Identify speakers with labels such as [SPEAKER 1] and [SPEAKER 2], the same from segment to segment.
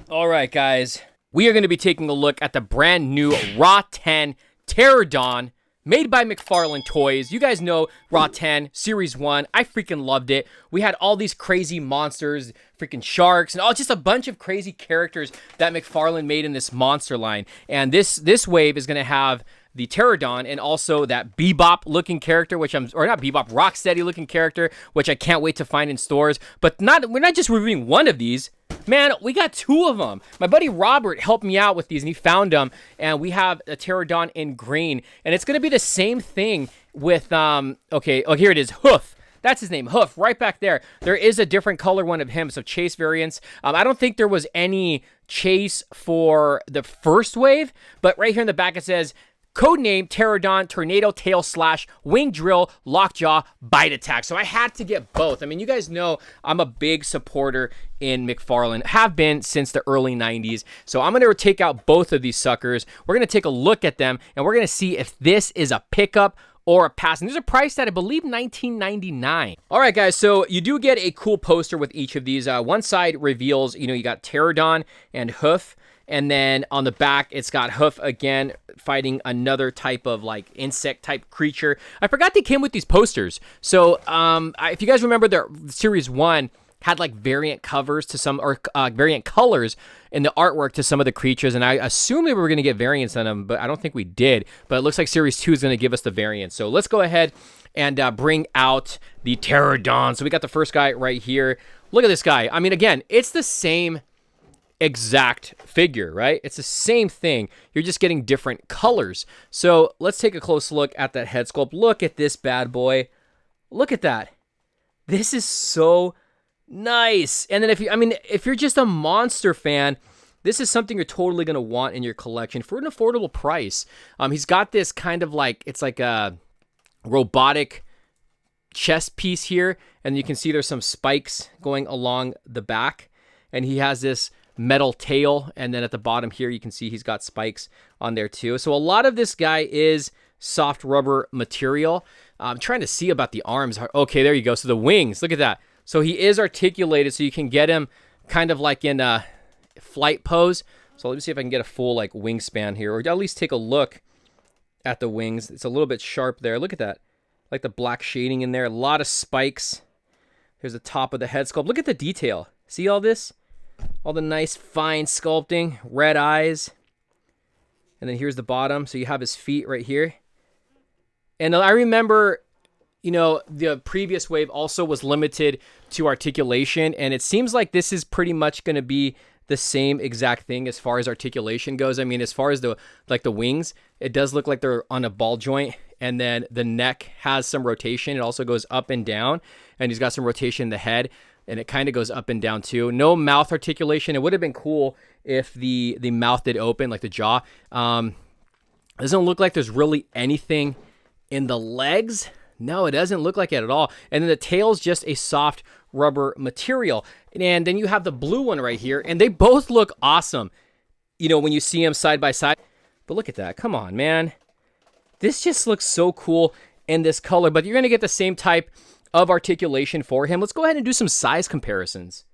[SPEAKER 1] All right, guys. We are going to be taking a look at the brand new Raw 10 Pterodon made by Mcfarlane Toys. You guys know Raw 10, Series 1. I freaking loved it. We had all these crazy monsters, freaking sharks, and just a bunch of crazy characters that Mcfarlane made in this monster line. And this wave is going to have the Pterodon and also that Bebop looking character, or not Bebop, Rocksteady looking character, which I can't wait to find in stores. But we're not just reviewing one of these. Man, we got two of them. My buddy Robert helped me out with these, and he found them. And we have a Pterodon in green, and it's gonna be the same thing with okay. Oh, here it is, Hoof. That's his name, Hoof, right back there. There is a different color one of him, so chase variants. I don't think there was any chase for the first wave, but right here in the back it says, codename Pterodon, Tornado Tail Slash, Wing Drill, Lockjaw, Bite Attack. So I had to get both. I mean, you guys know I'm a big supporter in Mcfarlane, have been since the early 90s. So I'm going to take out both of these suckers. We're going to take a look at them, and we're going to see if this is a pickup or a pass. And there's a price at, I believe, $19.99. All right, guys, so you do get a cool poster with each of these. One side reveals, you got Pterodon and Hoof. And then on the back, it's got Hoof again fighting another type of like insect type creature. I forgot they came with these posters. So if you guys remember, their Series 1 had like variant covers to some, or variant colors in the artwork to some of the creatures. And I assumed we were going to get variants on them, but I don't think we did. But it looks like Series 2 is going to give us the variants. So let's go ahead and bring out the Pterodon. So we got the first guy right here. Look at this guy. I mean, again, it's the same exact figure, right? It's the same thing. You're just getting different colors. So let's take a close look at that head sculpt. Look at this bad boy. Look at that. This is so nice. And then if you're just a monster fan, this is something you're totally going to want in your collection for an affordable price. He's got this kind of like, it's like a robotic chest piece here. And you can see there's some spikes going along the back. And he has this metal tail, and then at the bottom here you can see he's got spikes on there too. So a lot of this guy is soft rubber material. I'm trying to see about the arms. Okay, there you go. So the wings, look at that. So he is articulated, so you can get him kind of like in a flight pose. So let me see if I can get a full like wingspan here, or at least take a look at the wings. It's a little bit sharp there. Look at that, like the black shading in there. A lot of spikes. Here's the top of the head sculpt. Look at the detail. See all this? All the nice fine sculpting, red eyes. And then here's the bottom. So you have his feet right here. And I remember, the previous wave also was limited to articulation. And it seems like this is pretty much going to be the same exact thing as far as articulation goes. I mean, as far as the wings, it does look like they're on a ball joint. And then the neck has some rotation. It also goes up and down. And he's got some rotation in the head. And it kind of goes up and down too. No mouth articulation. It would have been cool if the mouth did open, like the jaw. Doesn't look like there's really anything in the legs. No, it doesn't look like it at all. And then the tail's just a soft rubber material. And then you have the blue one right here. And they both look awesome, when you see them side by side. But look at that. Come on, man. This just looks so cool in this color. But you're going to get the same type of articulation for him. Let's go ahead and do some size comparisons.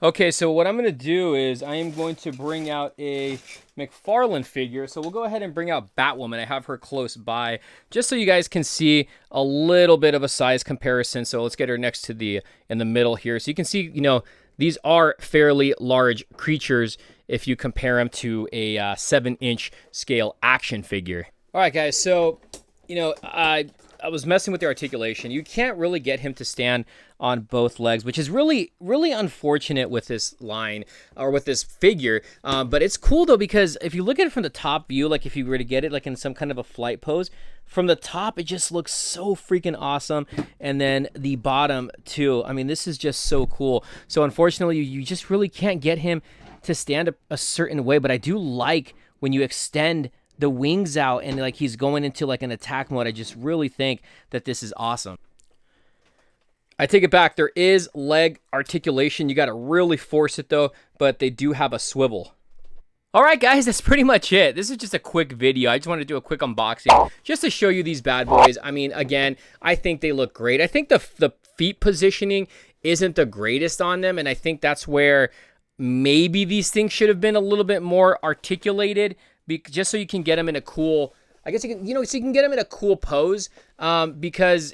[SPEAKER 1] Okay, so what I'm going to do is I am going to bring out a Mcfarlane figure. So we'll go ahead and bring out Batwoman. I have her close by just so you guys can see a little bit of a size comparison. So let's get her next to in the middle here. So you can see, these are fairly large creatures if you compare them to a 7-inch scale action figure. All right, guys. So, I was messing with the articulation. You can't really get him to stand on both legs, which is really, really unfortunate with this line or with this figure. But it's cool though, because if you look at it from the top view, like if you were to get it like in some kind of a flight pose, from the top, it just looks so freaking awesome. And then the bottom too. I mean, this is just so cool. So unfortunately, you just really can't get him to stand a certain way. But I do like when you extend the wings out and like he's going into like an attack mode. I just really think that this is awesome. I take it back. There is leg articulation. You got to really force it though, but they do have a swivel. All right, guys, that's pretty much it. This is just a quick video. I just wanted to do a quick unboxing just to show you these bad boys. I mean, again, I think they look great. I think the feet positioning isn't the greatest on them, and I think that's where maybe these things should have been a little bit more articulated, just so you can get them in a cool, I guess you can, so you can get them in a cool pose. Because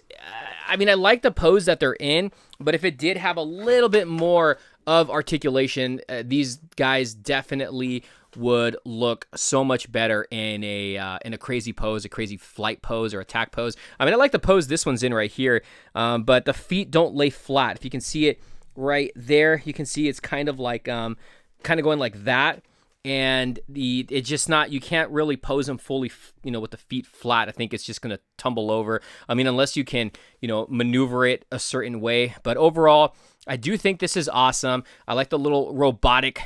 [SPEAKER 1] I mean, I like the pose that they're in, but if it did have a little bit more of articulation, these guys definitely would look so much better in a crazy pose, a crazy flight pose or attack pose. I mean, I like the pose this one's in right here, but the feet don't lay flat. If you can see it right there, you can see it's kind of like kind of going like that. And it's just not, you can't really pose them fully, with the feet flat. I think it's just going to tumble over. I mean, unless you can, maneuver it a certain way. But overall, I do think this is awesome. I like the little robotic,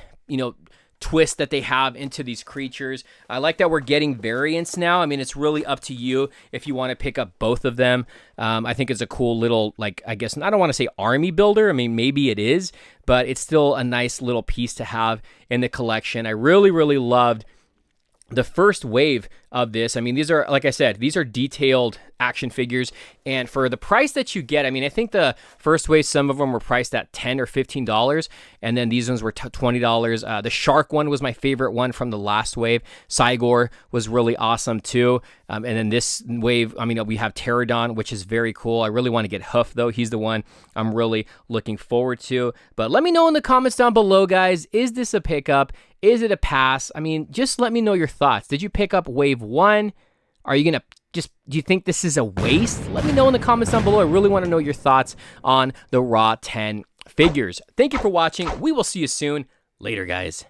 [SPEAKER 1] twist that they have into these creatures. I like that we're getting variants now. I mean, it's really up to you if you want to pick up both of them. I think it's a cool little, I guess, I don't want to say army builder. I mean, maybe it is, but it's still a nice little piece to have in the collection. I really, really loved the first wave of this. I mean, these are, like I said, these are detailed action figures, and for the price that you get, I mean, I think the first wave, some of them were priced at $10 or $15, and then these ones were $20. The shark one was my favorite one from the last wave. Cygor was really awesome too. And then this wave, I mean, we have Pterodon, which is very cool. I really want to get Hoof though. He's the one I'm really looking forward to. But let me know in the comments down below, guys. Is this a pickup? Is it a pass? I mean, just let me know your thoughts. Did you pick up wave 1? Are you going to do you think this is a waste? Let me know in the comments down below. I really want to know your thoughts on the Raw 10 figures. Thank you for watching. We will see you soon. Later, guys.